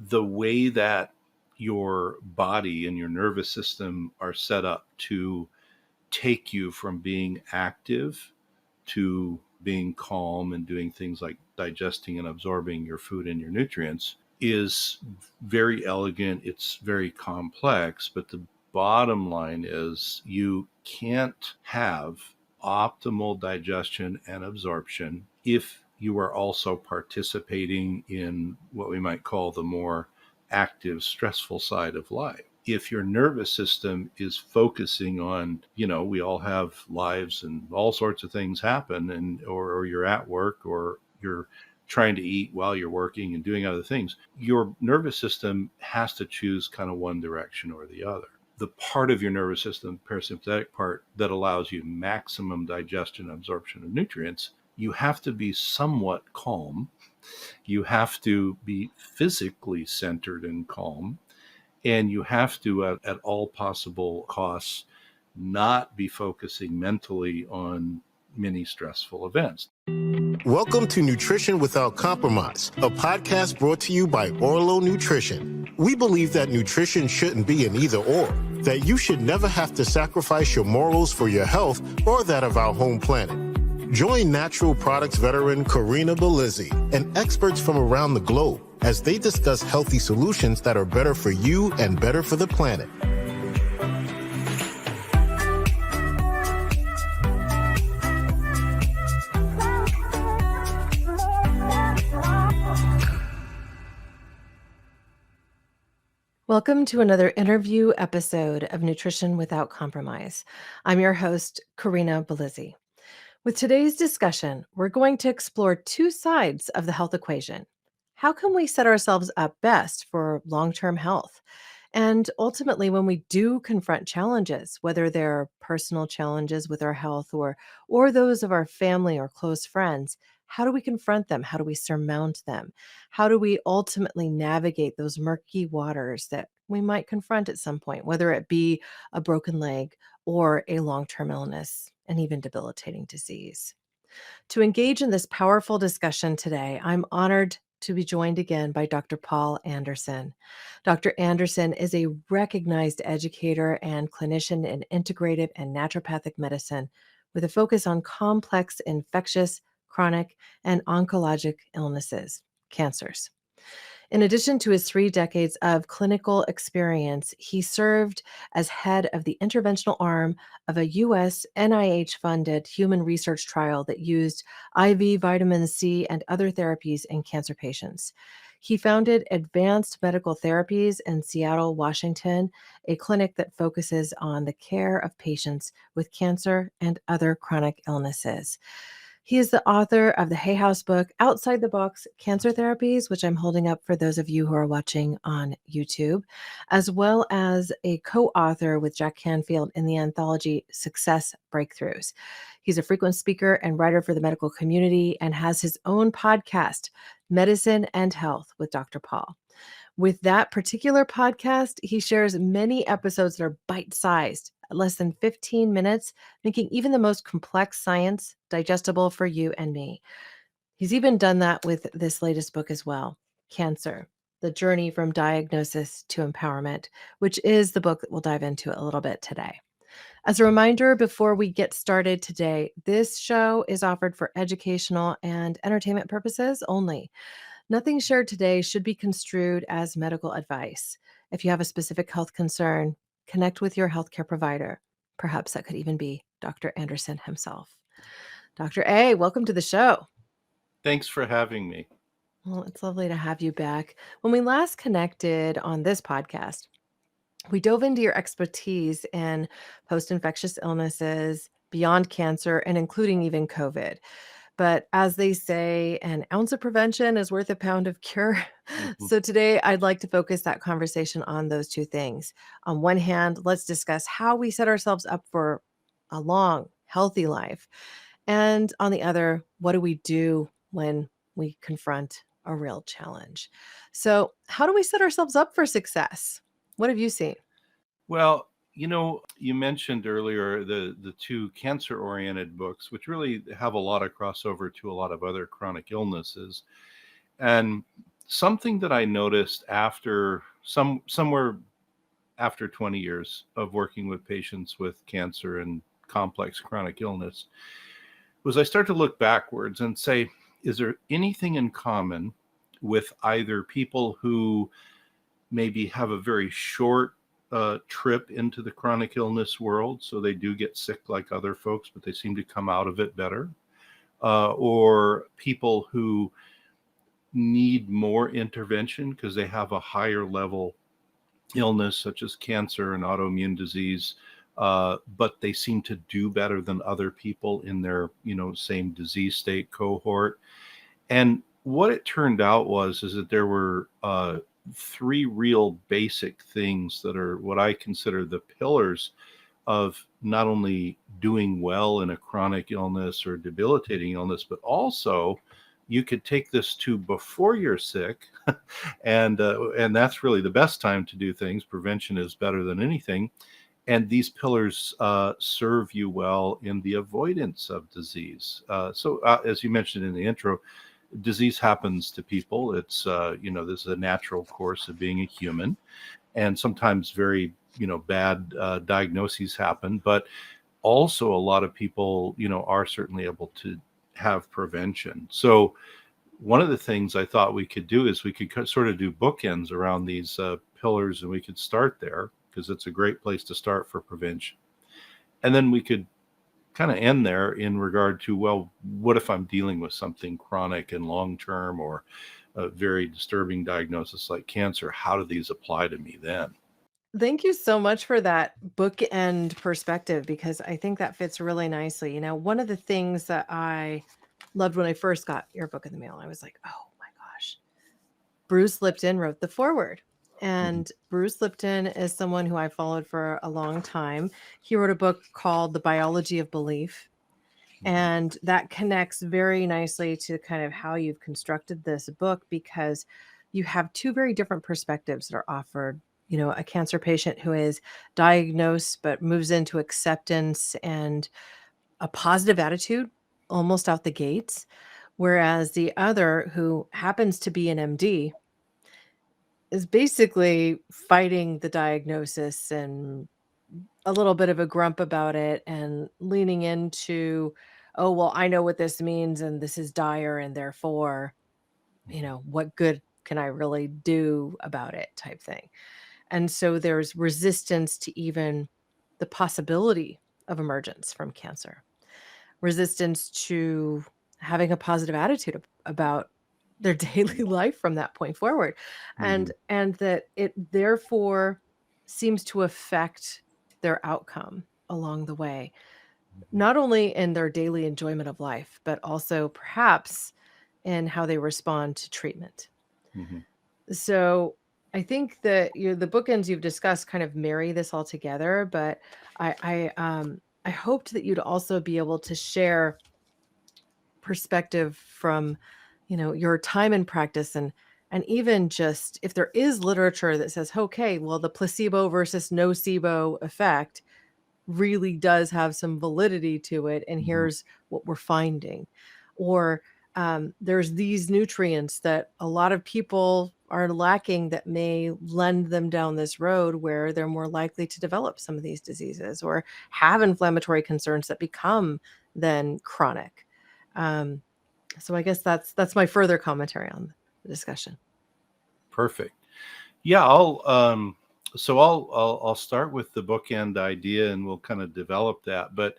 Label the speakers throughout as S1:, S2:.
S1: the way that your body and your nervous system are set up to take you from being active to being calm and doing things like digesting and absorbing your food and your nutrients is very elegant. It's very complex, but the bottom line is you can't have optimal digestion and absorption if you are also participating in what we might call the more active, stressful side of life. If your nervous system is focusing on, we all have lives and all sorts of things happen, and or you're at work or you're trying to eat while you're working and doing other things, your nervous system has to choose kind of one direction or the other. The part of your nervous system, parasympathetic part, that allows you maximum digestion and absorption of nutrients, you have to be somewhat calm. You have to be physically centered and calm. And you have to, at all possible costs, not be focusing mentally on many stressful events.
S2: Welcome to Nutrition Without Compromise, a podcast brought to you by Orlo Nutrition. We believe that nutrition shouldn't be an either or, that you should never have to sacrifice your morals for your health or that of our home planet. Join natural products veteran Corinna Bellizzi and experts from around the globe as they discuss healthy solutions that are better for you and better for the planet.
S3: Welcome to another interview episode of Nutrition Without Compromise. I'm your host, Corinna Bellizzi. With today's discussion, we're going to explore two sides of the health equation. How can we set ourselves up best for long-term health? And ultimately, when we do confront challenges, whether they're personal challenges with our health or those of our family or close friends, how do we confront them? How do we surmount them? How do we ultimately navigate those murky waters that we might confront at some point, whether it be a broken leg or a long-term illness and even debilitating disease? To engage in this powerful discussion today, I'm honored to be joined again by Dr. Paul Anderson. Dr. Anderson is a recognized educator and clinician in integrative and naturopathic medicine with a focus on complex infectious, chronic, and oncologic illnesses, cancers. In addition to his 3 decades of clinical experience, he served as head of the interventional arm of a U.S. NIH-funded human research trial that used IV vitamin C and other therapies in cancer patients. He founded Advanced Medical Therapies in Seattle, Washington, a clinic that focuses on the care of patients with cancer and other chronic illnesses. He is the author of the Hay House book, Outside the Box Cancer Therapies, which I'm holding up for those of you who are watching on YouTube, as well as a co-author with Jack Canfield in the anthology Success Breakthroughs. He's a frequent speaker and writer for the medical community and has his own podcast, Medicine and Health with Dr. Paul. With that particular podcast, he shares many episodes that are bite-sized, less than 15 minutes, making even the most complex science digestible for you and me. He's even done that with this latest book as well, Cancer, The Journey from Diagnosis to Empowerment, which is the book that we'll dive into a little bit today. As a reminder, before we get started today, this show is offered for educational and entertainment purposes only. Nothing shared today should be construed as medical advice. If you have a specific health concern, connect with your healthcare provider. Perhaps that could even be Dr. Anderson himself. Dr. A, welcome to the show.
S1: Thanks for having me.
S3: Well, it's lovely to have you back. When we last connected on this podcast, we dove into your expertise in post-infectious illnesses, beyond cancer, and including even COVID. But as they say, an ounce of prevention is worth a pound of cure.
S1: Mm-hmm.
S3: So today I'd like to focus that conversation on those two things. On one hand, let's discuss how we set ourselves up for a long, healthy life. And on the other, what do we do when we confront a real challenge? So how do we set ourselves up for success? What have you seen?
S1: Well, you mentioned earlier the two cancer-oriented books, which really have a lot of crossover to a lot of other chronic illnesses. And something that I noticed after somewhere after 20 years of working with patients with cancer and complex chronic illness was I start to look backwards and say, is there anything in common with either people who maybe have a very short trip into the chronic illness world, so they do get sick like other folks, but they seem to come out of it better, or people who need more intervention because they have a higher level illness such as cancer and autoimmune disease, but they seem to do better than other people in their same disease state cohort. And what it turned out is that there were three real basic things that are what I consider the pillars of not only doing well in a chronic illness or debilitating illness, but also you could take this to before you're sick, and that's really the best time to do things. Prevention is better than anything, and these pillars serve you well in the avoidance of disease. So as you mentioned in the intro, disease happens to people. It's this is a natural course of being a human, and sometimes very bad diagnoses happen, but also a lot of people are certainly able to have prevention. So one of the things I thought we could do is we could sort of do bookends around these pillars, and we could start there because it's a great place to start for prevention. And then we could kind of end there in regard to, well, what if I'm dealing with something chronic and long-term or a very disturbing diagnosis like cancer? How do these apply to me then?
S3: Thank you so much for that bookend perspective because I think that fits really nicely. One of the things that I loved when I first got your book in the mail, I was like, oh my gosh, Bruce Lipton wrote the foreword. And Bruce Lipton is someone who I followed for a long time. He wrote a book called The Biology of Belief. And that connects very nicely to kind of how you've constructed this book because you have two very different perspectives that are offered. A cancer patient who is diagnosed but moves into acceptance and a positive attitude almost out the gates, whereas the other who happens to be an MD is basically fighting the diagnosis and a little bit of a grump about it and leaning into, oh, well, I know what this means and this is dire and therefore, what good can I really do about it type thing. And so there's resistance to even the possibility of emergence from cancer, resistance to having a positive attitude about their daily life from that point forward. And that it therefore seems to affect their outcome along the way, not only in their daily enjoyment of life, but also perhaps in how they respond to treatment.
S1: Mm-hmm.
S3: So I think that the bookends you've discussed kind of marry this all together, but I hoped that you'd also be able to share perspective from, your time in practice and even just if there is literature that says, okay, well, the placebo versus nocebo effect really does have some validity to it, and here's what we're finding. Or there's these nutrients that a lot of people are lacking that may lend them down this road where they're more likely to develop some of these diseases or have inflammatory concerns that become then chronic. So I guess that's my further commentary on the discussion.
S1: Perfect. Yeah, I'll start with the bookend idea, and we'll kind of develop that. But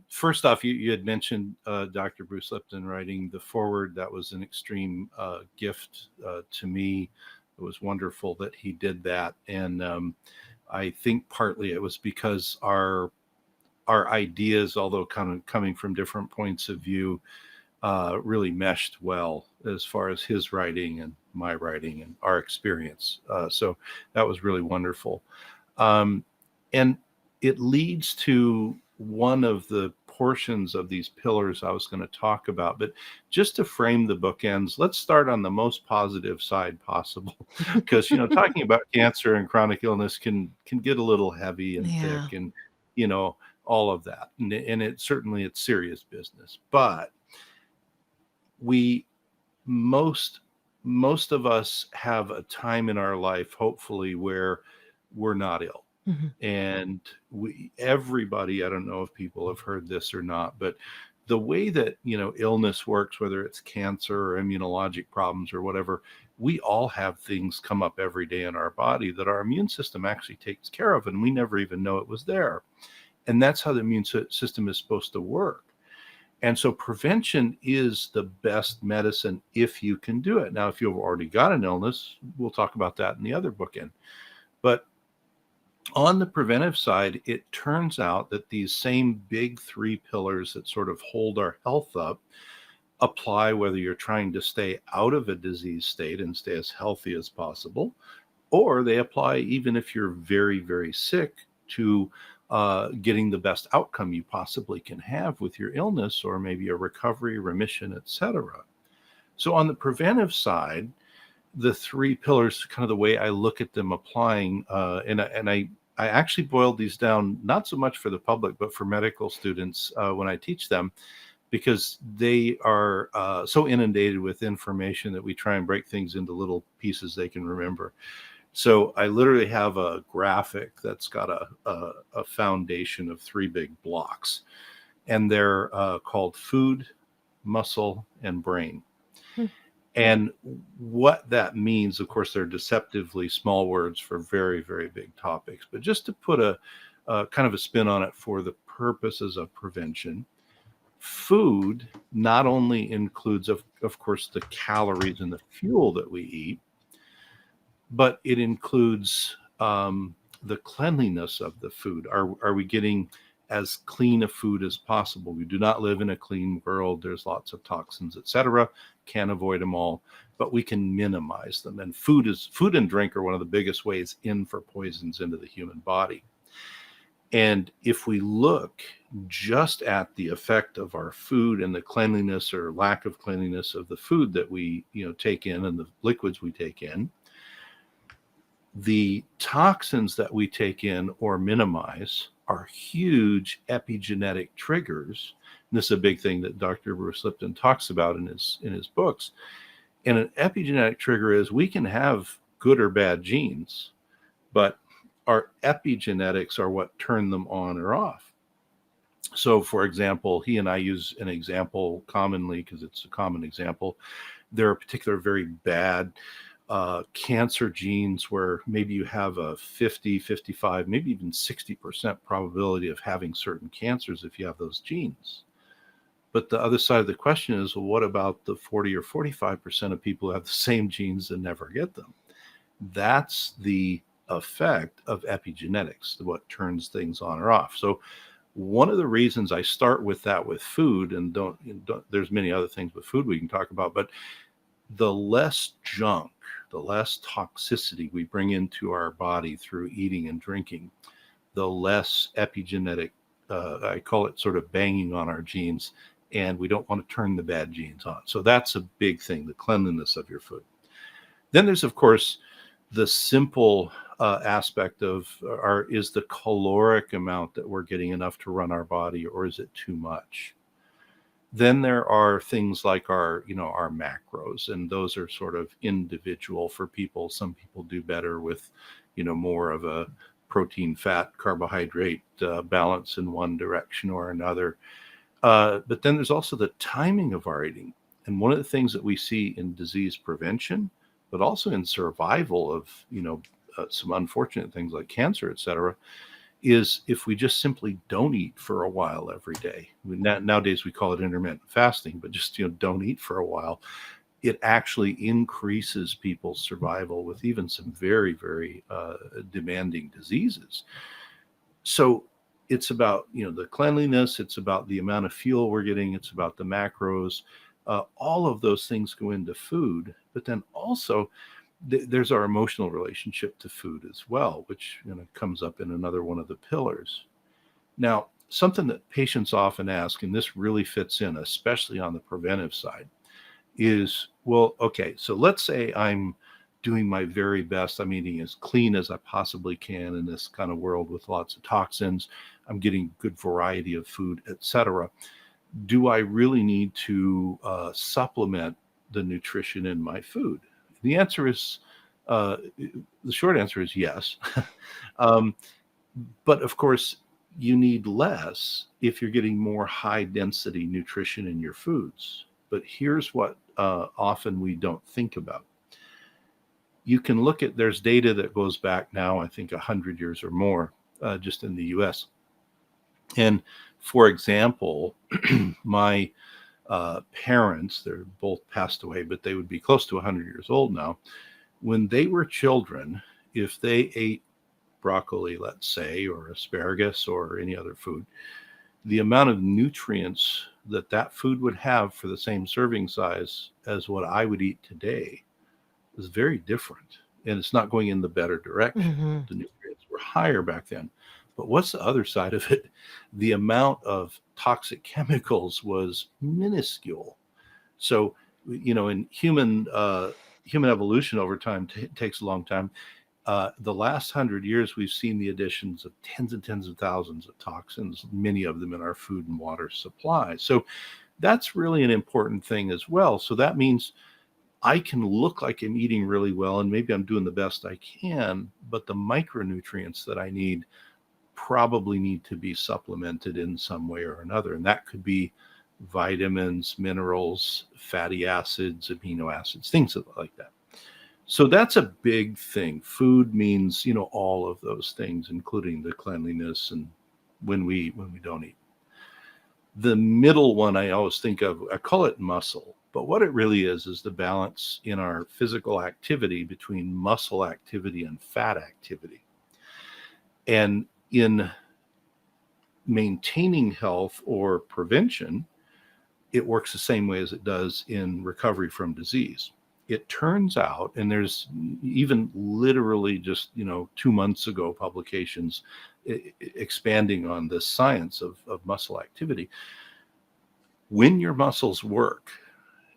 S1: first off, you had mentioned Dr. Bruce Lipton writing the foreword. That was an extreme gift to me. It was wonderful that he did that, and I think partly it was because our ideas, although kind of coming from different points of view, really meshed well as far as his writing and my writing and our experience. So that was really wonderful. And it leads to one of the portions of these pillars I was going to talk about. But just to frame the bookends, let's start on the most positive side possible. Because, talking about cancer and chronic illness can get a little heavy and
S3: Yeah.
S1: thick and, all of that. And it's serious business. But most most of us have a time in our life, hopefully, where we're not ill.
S3: Mhm.
S1: And everybody, I don't know if people have heard this or not, but the way that, illness works, whether it's cancer or immunologic problems or whatever, we all have things come up every day in our body that our immune system actually takes care of, and we never even know it was there. And that's how the immune system is supposed to work. And so prevention is the best medicine if you can do it. Now, if you've already got an illness, we'll talk about that in the other bookend. But on the preventive side, it turns out that these same big three pillars that sort of hold our health up apply whether you're trying to stay out of a disease state and stay as healthy as possible, or they apply even if you're very, very sick to getting the best outcome you possibly can have with your illness, or maybe a recovery, remission, etc. So on the preventive side, the three pillars, kind of the way I look at them applying, and I actually boiled these down not so much for the public, but for medical students when I teach them, because they are so inundated with information that we try and break things into little pieces they can remember. So I literally have a graphic that's got a foundation of three big blocks, and they're called food, muscle, and brain.
S3: Hmm.
S1: And what that means, of course, they're deceptively small words for very, very big topics. But just to put a kind of a spin on it for the purposes of prevention, food not only includes, of course, the calories and the fuel that we eat, but it includes the cleanliness of the food. Are we getting as clean a food as possible? We do not live in a clean world. There's lots of toxins, etc. Can't avoid them all, but we can minimize them. And food and drink are one of the biggest ways in for poisons into the human body. And if we look just at the effect of our food and the cleanliness or lack of cleanliness of the food that we take in and the liquids we take in, the toxins that we take in or minimize are huge epigenetic triggers. And this is a big thing that Dr. Bruce Lipton talks about in his books. And an epigenetic trigger is we can have good or bad genes, but our epigenetics are what turn them on or off. So, for example, he and I use an example commonly because it's a common example. There are particular very bad cancer genes where maybe you have a 50, 55, maybe even 60% probability of having certain cancers if you have those genes. But the other side of the question is, well, what about the 40 or 45% of people who have the same genes and never get them? That's the effect of epigenetics, what turns things on or off. So one of the reasons I start with that with food, and don't there's many other things with food we can talk about, but the less junk, the less toxicity we bring into our body through eating and drinking, the less epigenetic, I call it sort of banging on our genes, and we don't want to turn the bad genes on. So that's a big thing, the cleanliness of your food. Then there's, of course, the simple aspect of is the caloric amount that we're getting enough to run our body, or is it too much? Then there are things like our macros, and those are sort of individual for people. Some people do better with, more of a protein, fat, carbohydrate balance in one direction or another. But then there's also the timing of our eating. And one of the things that we see in disease prevention, but also in survival of, some unfortunate things like cancer, et cetera, is if we just simply don't eat for a while every day. Nowadays we call it intermittent fasting, but just don't eat for a while. It actually increases people's survival with even some very, very demanding diseases. So it's about the cleanliness. It's about the amount of fuel we're getting. It's about the macros. All of those things go into food, but then also there's our emotional relationship to food as well, which comes up in another one of the pillars. Now, something that patients often ask, and this really fits in, especially on the preventive side, is, well, okay, so let's say I'm doing my very best. I'm eating as clean as I possibly can in this kind of world with lots of toxins. I'm getting good variety of food, etc. Do I really need to supplement the nutrition in my food? The answer is, the short answer is yes. um, but of course, you need less if you're getting more high density nutrition in your foods. But here's what often we don't think about. You can look at, there's data that goes back now, I think 100 years or more, just in the US. And for example, my parents, they're both passed away, but they would be close to 100 years old now. When they were children, if they ate broccoli, let's say, or asparagus or any other food, the amount of nutrients that that food would have for the same serving size as what I would eat today is very different. And it's not going in the better direction.
S3: Mm-hmm.
S1: The nutrients were higher back then. But what's the other side of it? The amount of toxic chemicals was minuscule. So, in human evolution over time takes a long time. The last 100 years, we've seen the additions of tens and tens of thousands of toxins, many of them in our food and water supply. So that's really an important thing as well. So that means I can look like I'm eating really well, and maybe I'm doing the best I can, but the micronutrients that I need probably need to be supplemented in some way or another. And that could be vitamins, minerals, fatty acids, amino acids, things like that. So that's a big thing. Food means, all of those things, including the cleanliness and when we don't eat. The middle one I always think of, I call it muscle, but what it really is the balance in our physical activity between muscle activity and fat activity. And in maintaining health or prevention, it works the same way as it does in recovery from disease. It turns out, and there's even literally just 2 months ago publications expanding on this science of muscle activity. When your muscles work,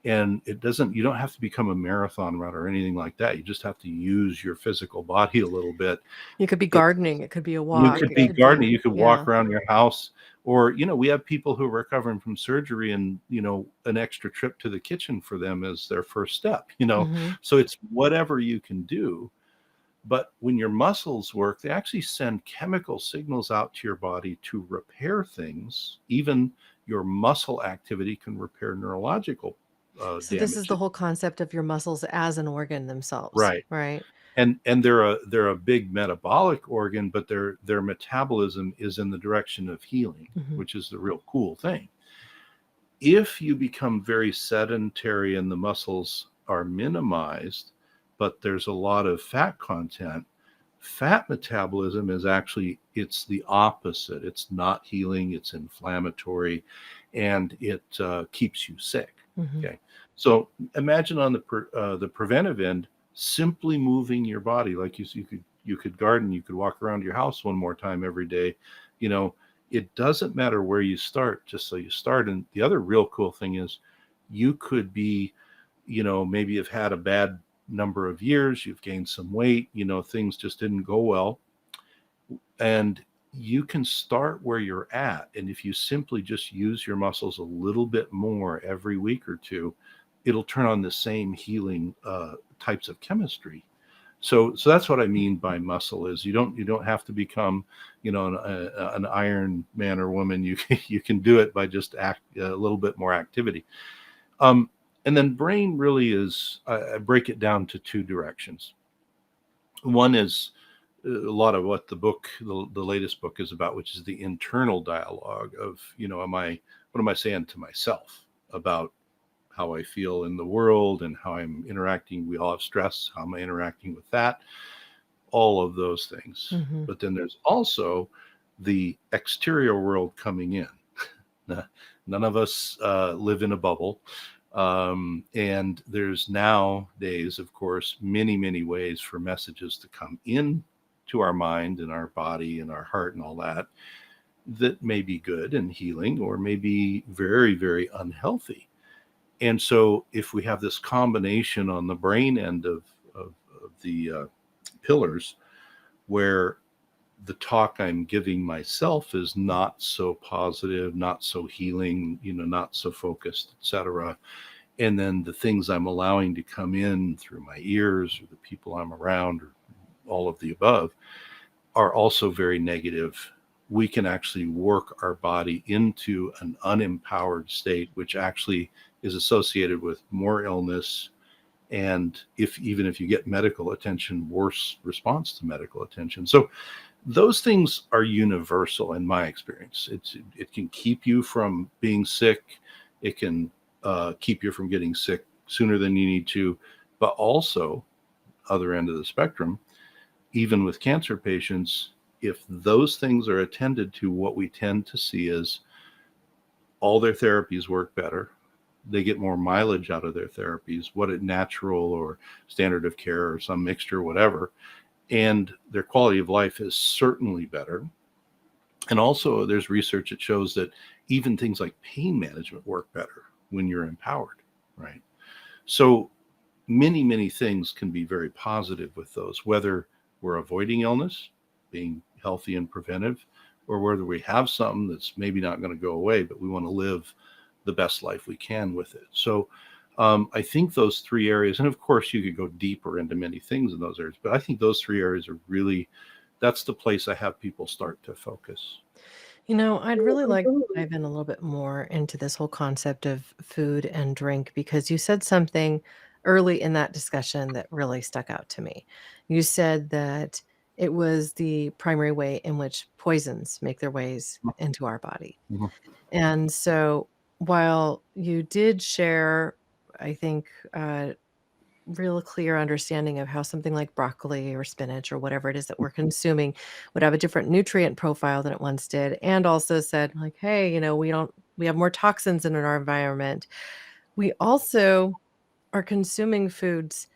S1: and you don't have to become a marathon runner or anything like that. You just have to use your physical body a little bit.
S3: You could be gardening. It could be a
S1: You
S3: walk.
S1: could be gardening. You could walk around your house, or, we have people who are recovering from surgery and, an extra trip to the kitchen for them is their first step,
S3: Mm-hmm.
S1: So it's whatever you can do. But when your muscles work, they actually send chemical signals out to your body to repair things. Even your muscle activity can repair neurological
S3: So this
S1: damage.
S3: is the whole concept of your muscles as an organ themselves,
S1: Right.
S3: right?
S1: And they're a big metabolic organ, but their metabolism is in the direction of healing,
S3: Mm-hmm.
S1: which is the real cool thing. If you become very sedentary and the muscles are minimized, but there's a lot of fat content, fat metabolism is actually, it's the opposite. It's not healing, it's inflammatory, and it keeps you sick.
S3: Mm-hmm.
S1: Okay. So imagine on the preventive end, simply moving your body, like you could garden, you could walk around your house one more time every day. It doesn't matter where you start, just so you start. And the other real cool thing is you could be, maybe you've had a bad number of years, you've gained some weight, things just didn't go well. And you can start where you're at. And if you simply just use your muscles a little bit more every week or two, it'll turn on the same healing types of chemistry. So that's what I mean by muscle is you don't have to become, an Iron Man or woman. You can do it by just a little bit more activity. And then brain really is, I break it down to two directions. One is a lot of what the latest book is about, which is the internal dialogue of, what am I saying to myself about how I feel in the world and how I'm interacting. We all have stress. How am I interacting with that? All of those things.
S3: Mm-hmm.
S1: But then there's also the exterior world coming in. None of us live in a bubble. And there's nowadays, of course, many, many ways for messages to come in to our mind and our body and our heart and all that may be good and healing, or may be very, very unhealthy. And so if we have this combination on the brain end of the pillars, where the talk I'm giving myself is not so positive, not so healing, not so focused, etc., And then the things I'm allowing to come in through my ears or the people I'm around or all of the above are also very negative. We can actually work our body into an unempowered state, which actually is associated with more illness. And even if you get medical attention, worse response to medical attention. So those things are universal in my experience. It can keep you from being sick. It can keep you from getting sick sooner than you need to, but also, other end of the spectrum, even with cancer patients, if those things are attended to, what we tend to see is all their therapies work better. They get more mileage out of their therapies, what it natural or standard of care or some mixture, whatever. And their quality of life is certainly better. And also, there's research that shows that even things like pain management work better when you're empowered, right? So many things can be very positive with those, whether we're avoiding illness, being healthy and preventive, or whether we have something that's maybe not going to go away, but we want to live the best life we can with it. So I think those three areas, and of course you could go deeper into many things in those areas, but I think those three areas are really, that's the place I have people start to focus.
S3: I'd really like to dive in a little bit more into this whole concept of food and drink because you said something early in that discussion that really stuck out to me. You said that it was the primary way in which poisons make their ways into our body.
S1: Mhm.
S3: And so while you did share, I think, real clear understanding of how something like broccoli or spinach or whatever it is that we're consuming would have a different nutrient profile than it once did, and also said like, hey, we have more toxins in our environment. We also are consuming foods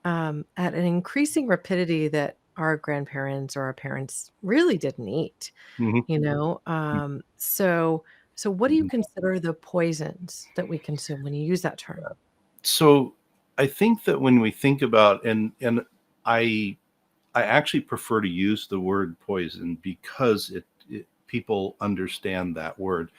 S3: at an increasing rapidity that our grandparents or our parents really didn't eat,
S1: Mhm.
S3: so what do you
S1: Mhm.
S3: consider the poisons that we consume when you use that term?
S1: So I think that when we think about, and I I actually prefer to use the word poison because people understand that word.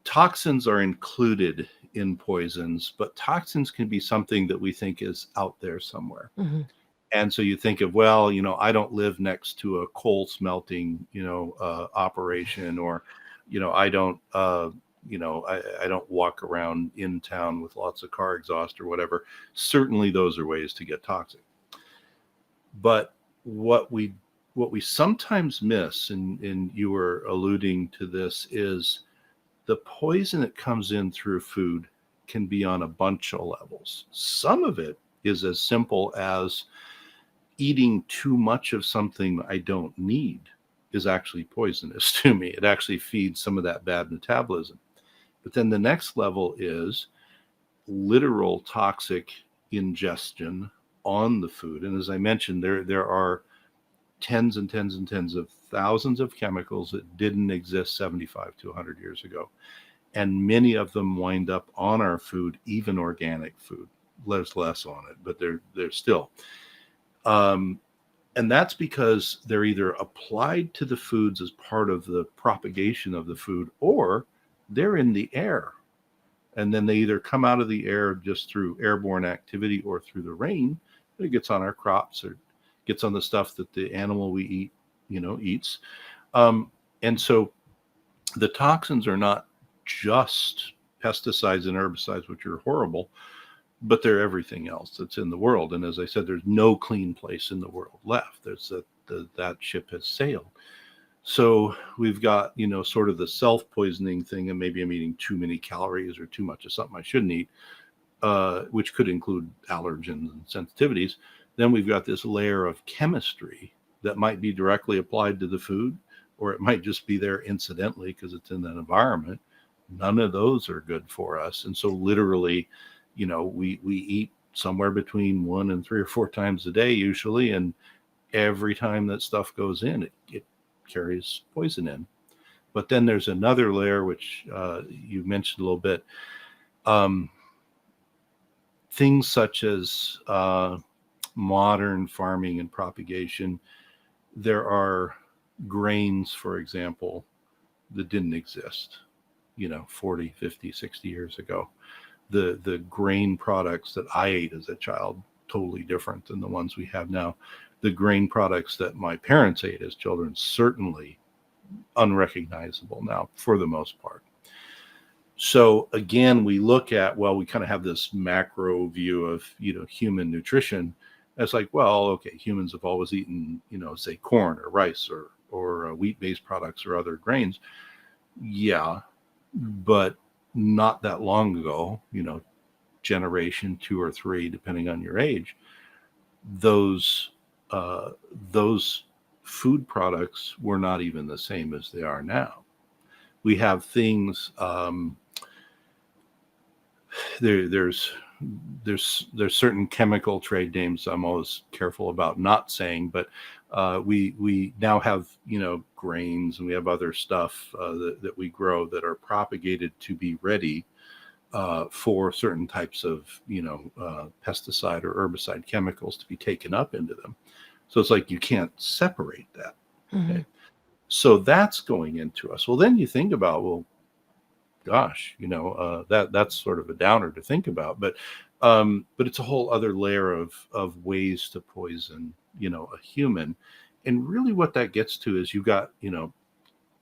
S1: Toxins are included in poisons, but toxins can be something that we think is out there somewhere.
S3: Mhm.
S1: And so you think of, well, I don't live next to a coal smelting, operation, or, I don't, I don't walk around in town with lots of car exhaust or whatever. Certainly, those are ways to get toxic. But what we what we sometimes miss, and you were alluding to this, is the poison that comes in through food can be on a bunch of levels. Some of it is as simple as eating too much of something I don't need is actually poisonous to me. It actually feeds some of that bad metabolism. But then the next level is literal toxic ingestion on the food. And as I mentioned, there are tens and tens and tens of thousands of chemicals that didn't exist 75 to 100 years ago. And many of them wind up on our food, even organic food. There's less on it, but they're still. Um, and that's because they're either applied to the foods as part of the propagation of the food, or they're in the air. And then they either come out of the air just through airborne activity or through the rain. It gets on our crops or gets on the stuff that the animal we eat, eats. And so the toxins are not just pesticides and herbicides, which are horrible, but they're everything else that's in the world. And as I said, there's no clean place in the world left. There's that ship has sailed. So we've got, sort of the self-poisoning thing, and maybe I'm eating too many calories or too much of something I shouldn't eat, which could include allergens and sensitivities. Then we've got this layer of chemistry that might be directly applied to the food, or it might just be there incidentally because it's in that environment. None of those are good for us. And so literally, we eat somewhere between 1 and 3 or 4 times a day usually, and every time that stuff goes in, it carries poison in. But then there's another layer, which you mentioned a little bit. Um, Things such as modern farming and propagation. There are grains, for example, that didn't exist, 40, 50, 60 years ago. the grain products that I ate as a child, totally different than the ones we have now. The grain products that my parents ate as children, certainly unrecognizable now for the most part. So again, we look at, well, we kind of have this macro view of, human nutrition. It's like, well, okay, humans have always eaten, say corn or rice or wheat-based products or other grains. Yeah, but not that long ago, generation 2 or 3, depending on your age, those uh, those food products were not even the same as they are now. We have things. There's certain chemical trade names I'm always careful about not saying, but we now have grains, and we have other stuff that we grow that are propagated to be ready for certain types of pesticide or herbicide chemicals to be taken up into them. So it's like you can't separate that.
S3: Mm-hmm.
S1: Okay? So that's going into us. Well, then you think about, well, gosh, that's sort of a downer to think about, but it's a whole other layer of ways to poison, a human. And really what that gets to is you got,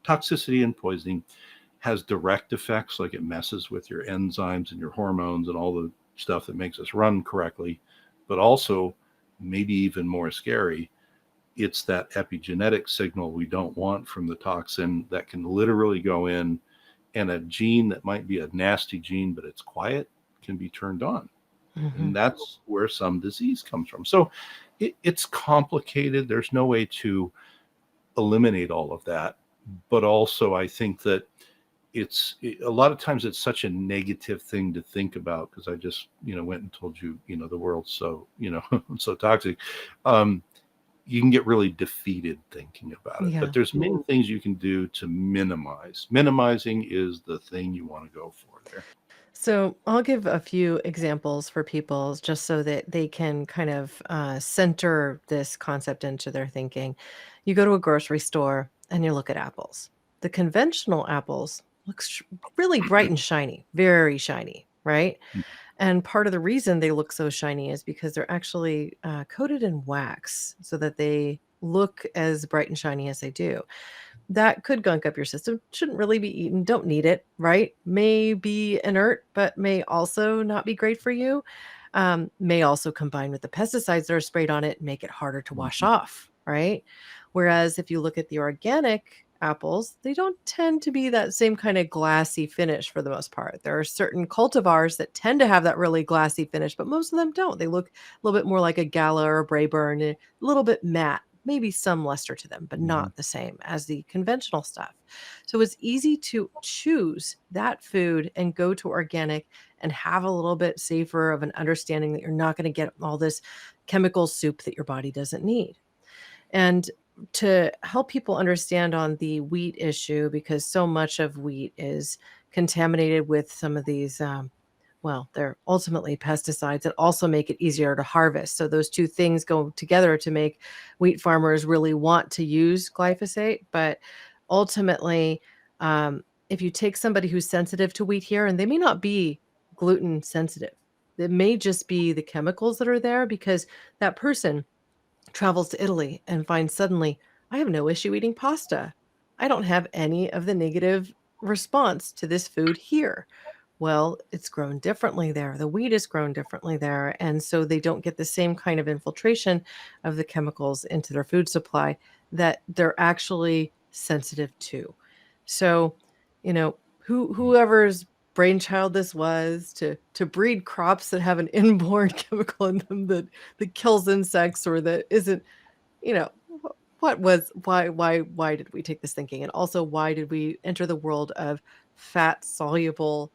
S1: toxicity and poisoning has direct effects, like it messes with your enzymes and your hormones and all the stuff that makes us run correctly, but also, maybe even more scary, it's that epigenetic signal we don't want from the toxin that can literally go in, and a gene that might be a nasty gene, but it's quiet, can be turned on. Mm-hmm. And that's where some disease comes from. So it's complicated. There's no way to eliminate all of that. But also, I think that a lot of times it's such a negative thing to think about, because I just, went and told you, the world's so, so toxic. You can get really defeated thinking about it. Yeah. But there's many things you can do to minimize. Minimizing is the thing you want to go for there.
S3: So I'll give a few examples for people just so that they can kind of center this concept into their thinking. You go to a grocery store and you look at apples. The conventional apples looks really bright and shiny, very shiny, right? Mm-hmm. And part of the reason they look so shiny is because they're actually coated in wax so that they look as bright and shiny as they do. That could gunk up your system. Shouldn't really be eaten. Don't need it, right? May be inert, but may also not be great for you. May also combine with the pesticides that are sprayed on it and make it harder to wash off, right? Whereas if you look at the organic apples, they don't tend to be that same kind of glassy finish for the most part. There are certain cultivars that tend to have that really glassy finish, but most of them don't. They look a little bit more like a Gala or a Braeburn, a little bit matte. Maybe some luster to them, but not the same as the conventional stuff. So it's easy to choose that food and go to organic and have a little bit safer of an understanding that you're not going to get all this chemical soup that your body doesn't need. And to help people understand on the wheat issue, because so much of wheat is contaminated with some of these they're ultimately pesticides that also make it easier to harvest. So those two things go together to make wheat farmers really want to use glyphosate. But ultimately, if you take somebody who's sensitive to wheat here, and they may not be gluten sensitive, it may just be the chemicals that are there, because that person travels to Italy and finds suddenly, I have no issue eating pasta. I don't have any of the negative response to this food here. Well, it's grown differently there. The wheat is grown differently there. And so they don't get the same kind of infiltration of the chemicals into their food supply that they're actually sensitive to. So, whoever's brainchild this was to breed crops that have an inborn chemical in them that kills insects, or that isn't, why did we take this thinking? And also, why did we enter the world of fat soluble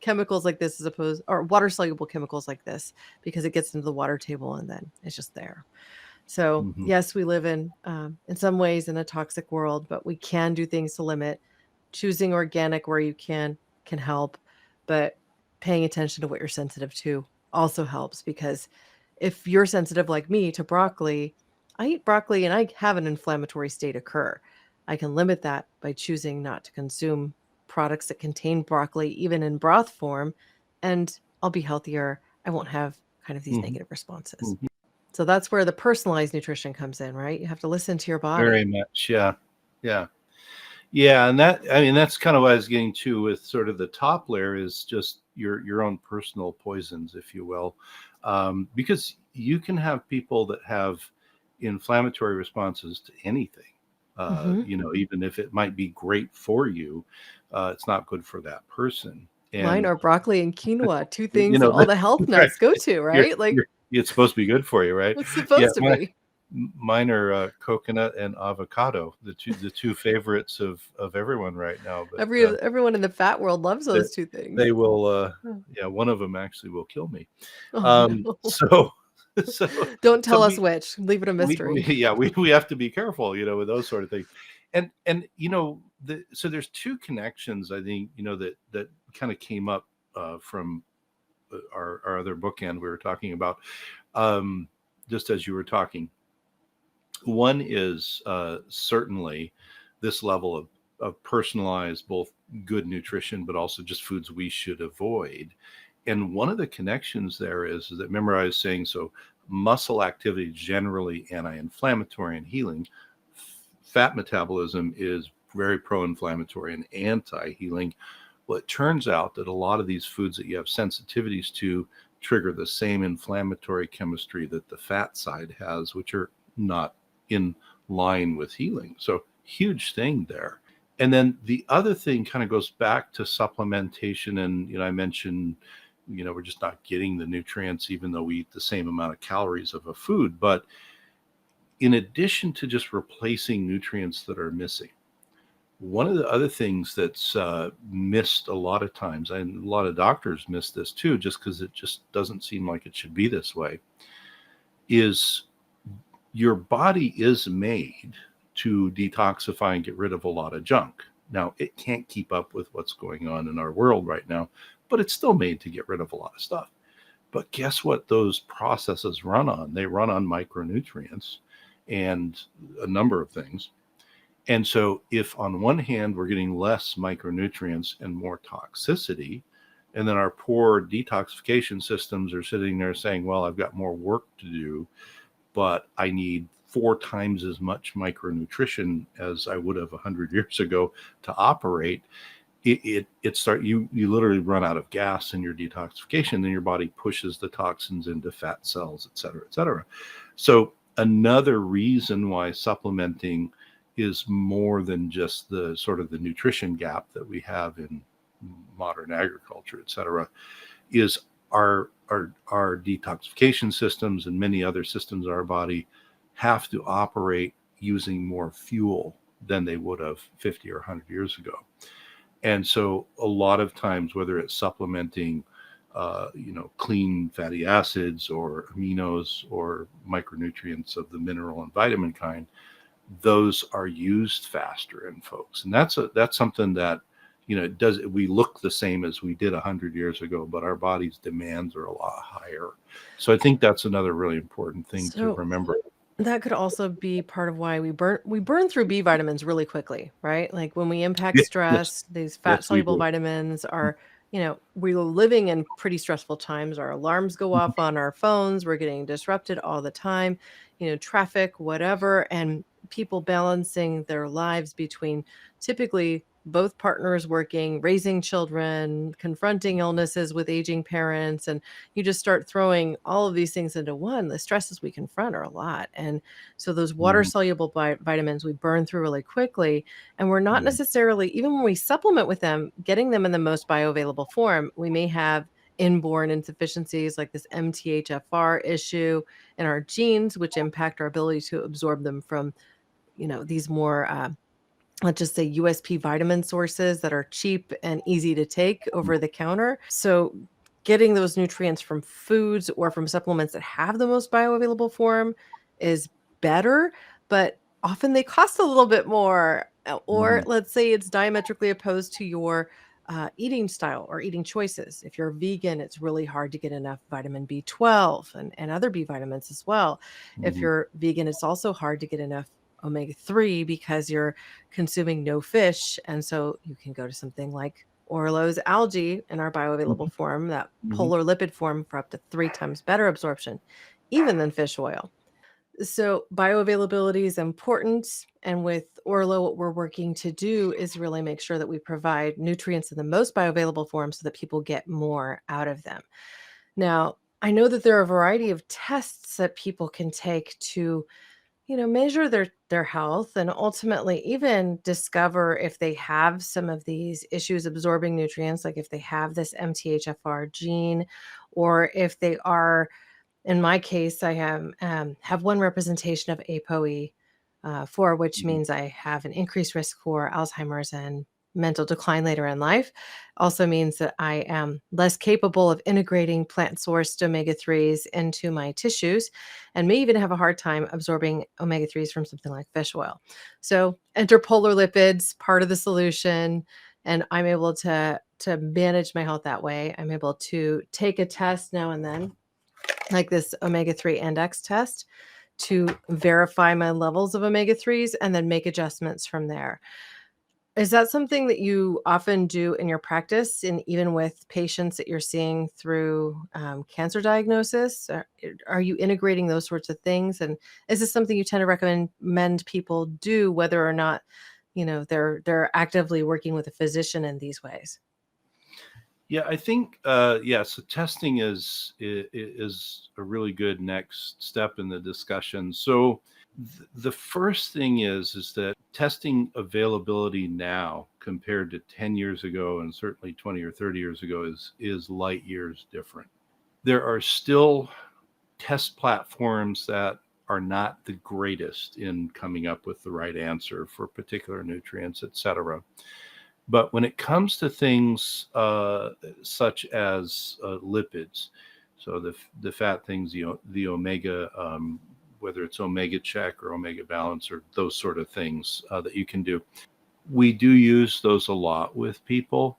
S3: chemicals like this, or water soluble chemicals like this, because it gets into the water table and then it's just there. So yes, we live in some ways in a toxic world, but we can do things to limit. Choosing organic where you can help, but paying attention to what you're sensitive to also helps, because if you're sensitive like me to broccoli, I eat broccoli and I have an inflammatory state occur. I can limit that by choosing not to consume products that contain broccoli, even in broth form, and I'll be healthier. I won't have kind of these
S1: Mhm.
S3: negative responses.
S1: Mhm.
S3: So that's where the personalized nutrition comes in, right? You have to listen to your
S1: Very
S3: body.
S1: much. Yeah. Yeah. Yeah, and that's kind of what I was getting to with sort of the top layer is just your own personal poisons, if you will, because you can have people that have inflammatory responses to anything.
S3: Hmm.
S1: Even if it might be great for you, it's not good for that person.
S3: Mine
S1: And
S3: are broccoli and quinoa, two
S1: you
S3: things that
S1: know,
S3: all the health
S1: right,
S3: nuts go to,
S1: you're,
S3: right? Like,
S1: it's supposed to be good for you, right?
S3: it's
S1: Yeah,
S3: supposed to be.
S1: mine are coconut and avocado, the two favorites of everyone right now. But
S3: Everyone in the fat world loves
S1: they,
S3: those two things.
S1: they will,
S3: Oh,
S1: yeah, one of them actually will kill me.
S3: oh, no.
S1: So, so,
S3: Don't
S1: so
S3: tell us which. Leave it a
S1: we
S3: mystery.
S1: yeah, we have to be careful, with those sort of things. And so there's two connections I think that kind of came up from our other bookend we were talking about, um, just as you were talking. One is certainly this level of personalized, both good nutrition, but also just foods we should avoid. And one of the connections there is that, remember, I was saying, so muscle activity generally anti-inflammatory and healing. Fat metabolism is very pro-inflammatory and anti-healing. Well, it turns out that a lot of these foods that you have sensitivities to trigger the same inflammatory chemistry that the fat side has, which are not in line with healing. So, huge thing there. And then the other thing kind of goes back to supplementation. And, I mentioned, we're just not getting the nutrients, even though we eat the same amount of calories of a food. But in addition to just replacing nutrients that are missing, one of the other things that's missed a lot of times, and a lot of doctors miss this too, just because it just doesn't seem like it should be this way, is your body is made to detoxify and get rid of a lot of junk. Now, it can't keep up with what's going on in our world right now, but it's still made to get rid of a lot of stuff. But guess what those processes run on? They run on micronutrients and a number of things. And so, if on one hand we're getting less micronutrients and more toxicity, and then our poor detoxification systems are sitting there saying, well, I've got more work to do, but I need 4 times as much micronutrition as I would have 100 years ago to operate. You literally run out of gas in your detoxification, then your body pushes the toxins into fat cells, et cetera, et cetera. So another reason why supplementing is more than just the sort of the nutrition gap that we have in modern agriculture, et cetera, is our detoxification systems and many other systems in our body have to operate using more fuel than they would have 50 or 100 years ago. And so a lot of times, whether it's supplementing clean fatty acids or aminos or micronutrients of the mineral and vitamin kind, those are used faster in folks. And that's something that, we look the same as we did 100 years ago, but our body's demands are a lot higher. So I think that's another really important thing to
S3: So
S1: remember.
S3: that could also be part of why we burn through B vitamins really quickly, right? Like when we impact
S1: Yes,
S3: stress, these fat
S1: yes, we
S3: soluble
S1: do.
S3: vitamins are, we're living in pretty stressful times. Our alarms go off on our phones. We're getting disrupted all the time, traffic, whatever, and people balancing their lives between typically both partners working, raising children, confronting illnesses with aging parents, and you just start throwing all of these things into one. The stresses we confront are a lot. And so those water
S1: Mhm,
S3: soluble vitamins we burn through really quickly. And we're not
S1: mhm,
S3: necessarily, even when we supplement with them, getting them in the most bioavailable form. We may have inborn insufficiencies like this MTHFR issue in our genes, which impact our ability to absorb them from, these more let's just say USP vitamin sources that are cheap and easy to take
S1: mhm,
S3: over the counter. So getting those nutrients from foods or from supplements that have the most bioavailable form is better, but often they cost a little bit more. Or
S1: mhm,
S3: let's say it's diametrically opposed to your eating style or eating choices. If you're vegan, it's really hard to get enough vitamin B12 and other B vitamins as well. If
S1: mhm,
S3: you're vegan, it's also hard to get enough omega 3 because you're consuming no fish. And so you can go to something like Orlo's algae in our bioavailable form, that
S1: Mhm.
S3: polar lipid form, for up to 3 times better absorption, even than fish oil. So bioavailability is important. And with Orlo, what we're working to do is really make sure that we provide nutrients in the most bioavailable form so that people get more out of them. Now, I know that there are a variety of tests that people can take to, measure their health and ultimately even discover if they have some of these issues absorbing nutrients, like if they have this MTHFR gene, or if they are, in my case, I have one representation of ApoE, 4, which
S1: Mhm.
S3: means I have an increased risk for Alzheimer's and mental decline later in life. Also means that I am less capable of integrating plant-sourced omega-3s into my tissues, and may even have a hard time absorbing omega-3s from something like fish oil. So enter polar lipids, part of the solution, and I'm able to manage my health that way. I'm able to take a test now and then, like this omega-3 index test, to verify my levels of omega-3s and then make adjustments from there. Is that something that you often do in your practice, and even with patients that you're seeing through cancer diagnosis? Are you integrating those sorts of things? And is this something you tend to recommend people do, whether or not, they're actively working with a physician in these ways?
S1: Yeah, I think so testing is a really good next step in the discussion. So the first thing is that testing availability now compared to 10 years ago and certainly 20 or 30 years ago is light years different. There are still test platforms that are not the greatest in coming up with the right answer for particular nutrients, et cetera. But when it comes to things such as lipids, so the fat things, the omega, whether it's omega check or omega balance or those sort of things that you can do, we do use those a lot with people.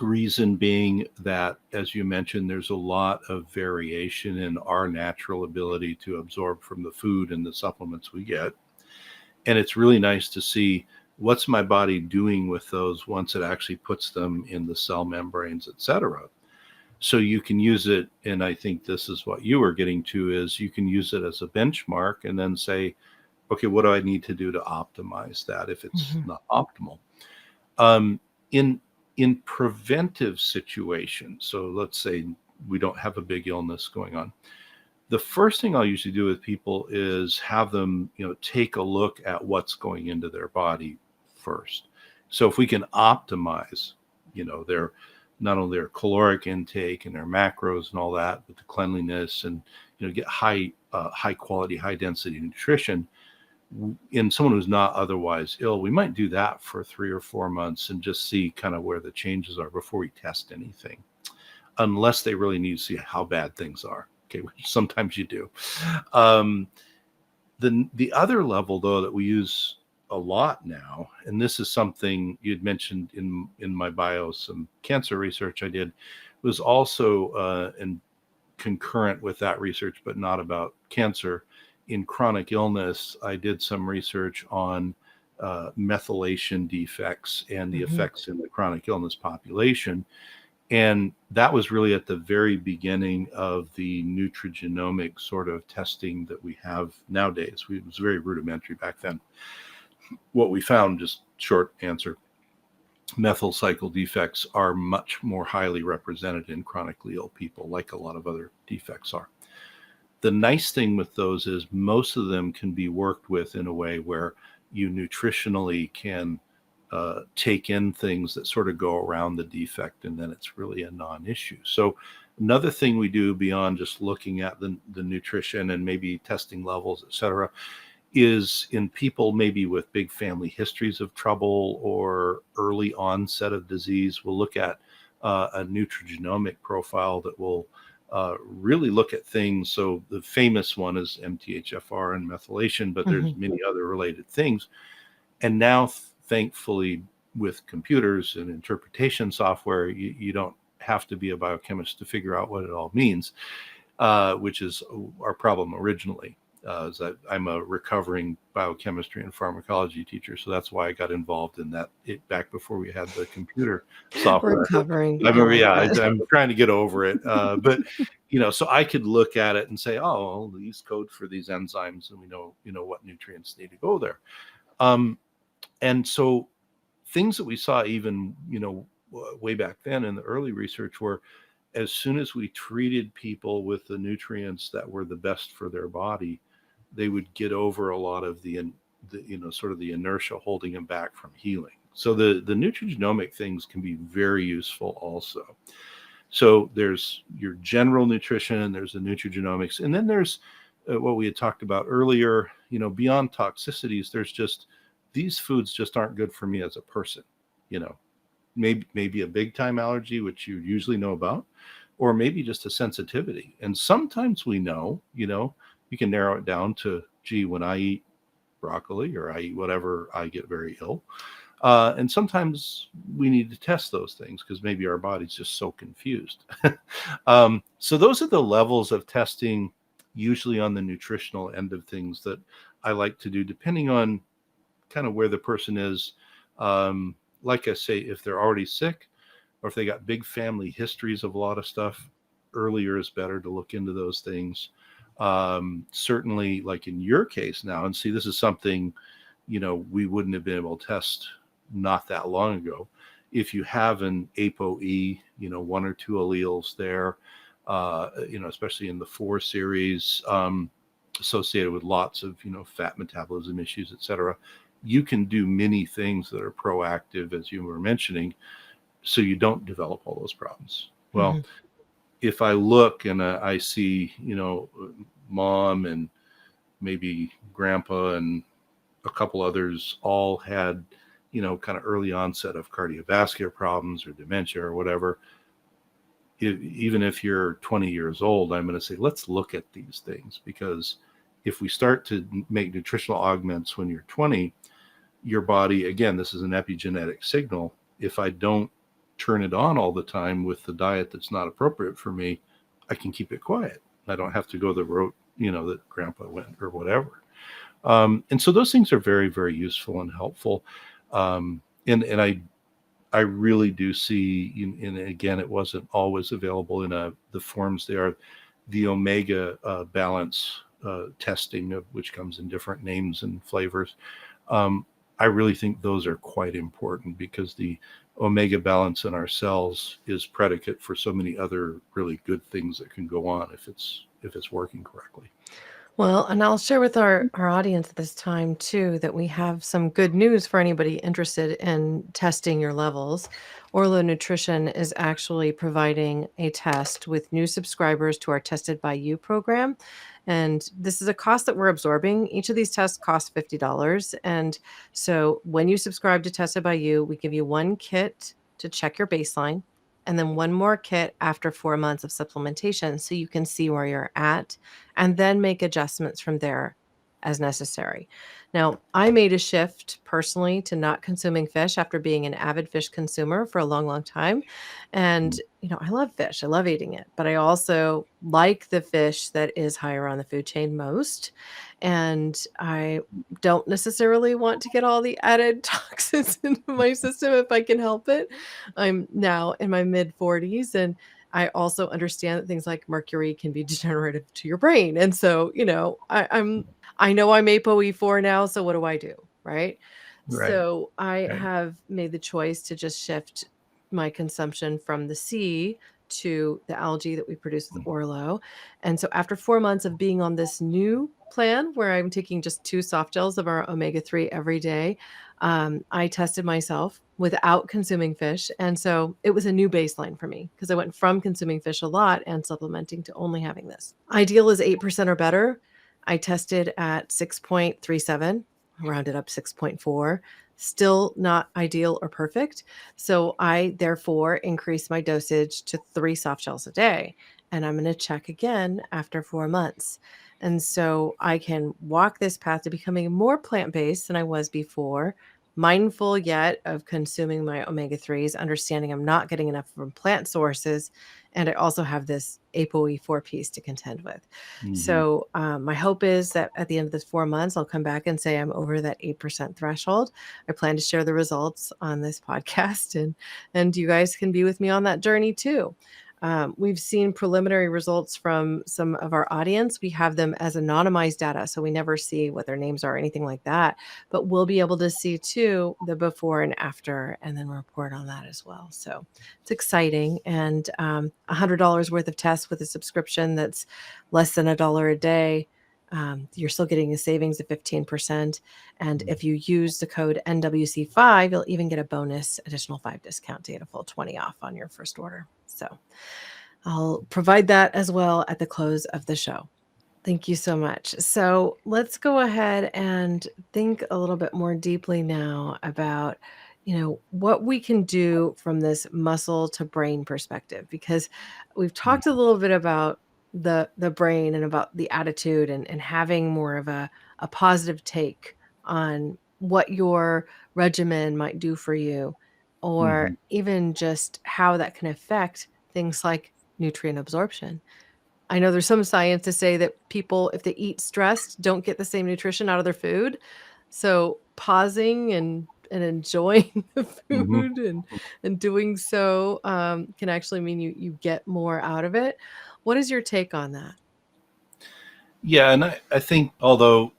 S1: Reason being that, as you mentioned, there's a lot of variation in our natural ability to absorb from the food and the supplements we get. And it's really nice to see what's my body doing with those once it actually puts them in the cell membranes, et cetera. So you can use it, and I think this is what you were getting to, is you can use it as a benchmark and then say, okay, what do I need to do to optimize that if it's
S3: Mhm.
S1: not optimal? Um, in in preventive situations, so let's say we don't have a big illness going on, the first thing I'll usually do with people is have them, take a look at what's going into their body first. So if we can optimize, their not only their caloric intake and their macros and all that, but the cleanliness and get high quality, high density nutrition in someone who's not otherwise ill, we might do that for 3 or 4 months and just see kind of where the changes are before we test anything, unless they really need to see how bad things are. Okay, which sometimes you do. Um, the other level, though, that we use a lot now, and this is something you'd mentioned in my bio, some cancer research I did, was also in concurrent with that research, but not about cancer. In chronic illness, I did some research on methylation defects and the
S3: Mhm.
S1: effects in the chronic illness population. And that was really at the very beginning of the nutrigenomic sort of testing that we have nowadays. It was very rudimentary back then. What we found, just short answer, methyl cycle defects are much more highly represented in chronically ill people, like a lot of other defects are. The nice thing with those is most of them can be worked with in a way where you nutritionally can take in things that sort of go around the defect, and then it's really a non-issue. So another thing we do beyond just looking at the nutrition and maybe testing levels, et cetera, is in people maybe with big family histories of trouble or early onset of disease, we'll look at a nutrigenomic profile that will really look at things. So the famous one is MTHFR and methylation, but there's
S3: Mhm.
S1: many other related things. And now, thankfully, with computers and interpretation software, you don't have to be a biochemist to figure out what it all means, which is our problem originally. I'm a recovering biochemistry and pharmacology teacher, so that's why I got involved in that back before we had the computer software.
S3: Recovering.
S1: I remember,
S3: that.
S1: I'm trying to get over it, but so I could look at it and say, oh, well, these code for these enzymes, and we know what nutrients need to go there. And so things that we saw even way back then in the early research were, as soon as we treated people with the nutrients that were the best for their body, they would get over a lot of the sort of the inertia holding them back from healing. So the nutrigenomic things can be very useful also. So there's your general nutrition, there's the nutrigenomics, and then there's what we had talked about earlier, beyond toxicities, there's just, these foods just aren't good for me as a person, maybe a big time allergy, which you usually know about, or maybe just a sensitivity. And sometimes we know, you can narrow it down to, gee, when I eat broccoli or I eat whatever, I get very ill. And sometimes we need to test those things because maybe our body's just so confused. So those are the levels of testing, usually on the nutritional end of things, that I like to do, depending on kind of where the person is. Like I say, if they're already sick, or if they got big family histories of a lot of stuff, earlier is better to look into those things. Certainly, like in your case now, and see, this is something, we wouldn't have been able to test not that long ago. If you have an ApoE, one or two alleles there, especially in the 4 series, associated with lots of, fat metabolism issues, et cetera, you can do many things that are proactive, as you were mentioning, so you don't develop all those problems. Well, if I look and I see, mom and maybe grandpa and a couple others all had, kind of early onset of cardiovascular problems or dementia or whatever, even if you're 20 years old, I'm going to say, let's look at these things, because if we start to make nutritional augments when you're 20, your body, again, this is an epigenetic signal. If I don't turn it on all the time with the diet that's not appropriate for me, I can keep it quiet. I don't have to go the route, that grandpa went or whatever. And so those things are very, very useful and helpful. And I really do see, and again, it wasn't always available in the forms they are, the omega balance testing, of which comes in different names and flavors. I really think those are quite important, because the omega balance in our cells is predicate for so many other really good things that can go on if it's working correctly.
S3: Well, and I'll share with our audience at this time too that we have some good news for anybody interested in testing your levels. Orlo Nutrition is actually providing a test with new subscribers to our Tested by You program. And this is a cost that we're absorbing. Each of these tests costs $50. And so when you subscribe to Tested by You, we give you one kit to check your baseline, and then one more kit after 4 months of supplementation, so you can see where you're at and then make adjustments from there as necessary. Now, I made a shift personally to not consuming fish after being an avid fish consumer for a long, long time. And, I love fish. I love eating it, but I also like the fish that is higher on the food chain most. And I don't necessarily want to get all the added toxins into my system if I can help it. I'm now in my mid 40s, and I also understand that things like mercury can be degenerative to your brain. And so, I know I'm ApoE4 now, so what do I do? Right.
S1: Right.
S3: So I
S1: Right.
S3: have made the choice to just shift my consumption from the sea to the algae that we produce with Orlo. And so after 4 months of being on this new plan where I'm taking just 2 soft gels of our omega-3 every day, I tested myself without consuming fish. And so it was a new baseline for me, because I went from consuming fish a lot and supplementing to only having this. Ideal is 8% or better. I tested at 6.37, rounded up 6.4, still not ideal or perfect. So I therefore increased my dosage to 3 soft gels a day. And I'm going to check again after 4 months. And so I can walk this path to becoming more plant-based than I was before, mindful yet of consuming my omega-3s, understanding I'm not getting enough from plant sources. And I also have this ApoE4 piece to contend with.
S1: Mm-hmm.
S3: So my hope is that at the end of this 4 months, I'll come back and say I'm over that 8% threshold. I plan to share the results on this podcast, and you guys can be with me on that journey too. We've seen preliminary results from some of our audience. We have them as anonymized data, so we never see what their names are or anything like that. But we'll be able to see too the before and after, and then report on that as well. So it's exciting. And $100 worth of tests with a subscription that's less than $1 a day. You're still getting a savings of 15%. And if you use the code NWC5, you'll even get a bonus additional 5 discount to get a full 20 off on your first order. So I'll provide that as well at the close of the show. Thank you so much. So let's go ahead and think a little bit more deeply now about, what we can do from this muscle to brain perspective, because we've talked a little bit about the brain and about the attitude and having more of a positive take on what your regimen might do for you, or
S1: Mm-hmm.
S3: even just how that can affect things like nutrient absorption. I know there's some science to say that people, if they eat stressed, don't get the same nutrition out of their food. So pausing and enjoying the
S1: Mm-hmm.
S3: food and doing so can actually mean you get more out of it. What is your take on that?
S1: Yeah, and I think although,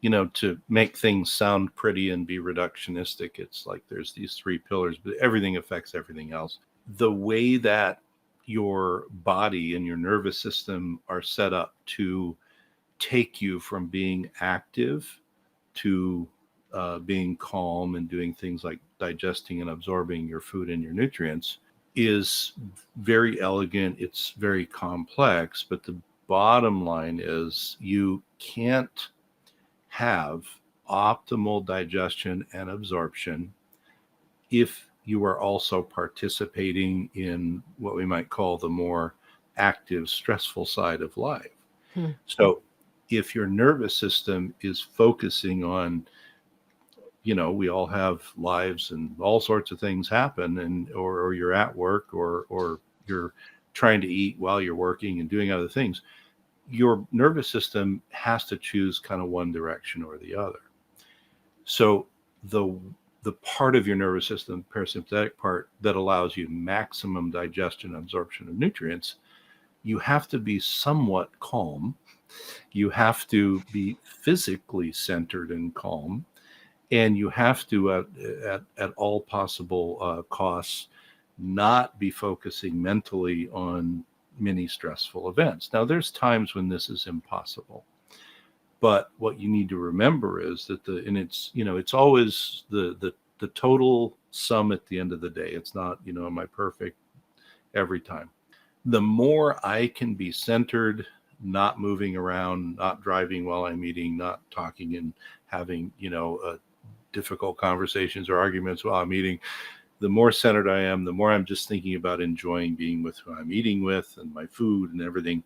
S1: to make things sound pretty and be reductionistic, it's like there's these three pillars, but everything affects everything else. The way that your body and your nervous system are set up to take you from being active to being calm and doing things like digesting and absorbing your food and your nutrients is very elegant. It's very complex, but the bottom line is you can't have optimal digestion and absorption if you are also participating in what we might call the more active, stressful side of life.
S3: Hmm.
S1: So if your nervous system is focusing on, we all have lives and all sorts of things happen, and or you're at work, or you're trying to eat while you're working and doing other things, your nervous system has to choose kind of one direction or the other. So the the part of your nervous system, parasympathetic part, that allows you maximum digestion and absorption of nutrients, you have to be somewhat calm. You have to be physically centered and calm, and you have to, at all possible costs, not be focusing mentally on many stressful events. Now, there's times when this is impossible, but what you need to remember is that it's always the total sum at the end of the day. It's not, am I perfect every time? The more I can be centered, not moving around, not driving while I'm eating, not talking and having, difficult conversations or arguments while I'm eating, the more centered I am, the more I'm just thinking about enjoying being with who I'm eating with and my food and everything,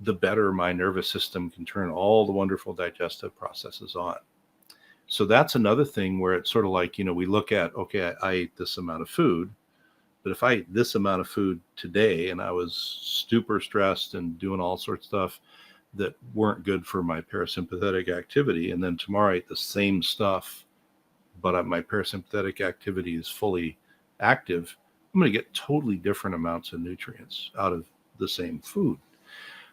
S1: the better my nervous system can turn all the wonderful digestive processes on. So that's another thing where it's sort of like, we look at, okay, I ate this amount of food, but if I ate this amount of food today and I was super stressed and doing all sorts of stuff that weren't good for my parasympathetic activity, and then tomorrow I ate the same stuff, but my parasympathetic activity is fully active, I'm going to get totally different amounts of nutrients out of the same food.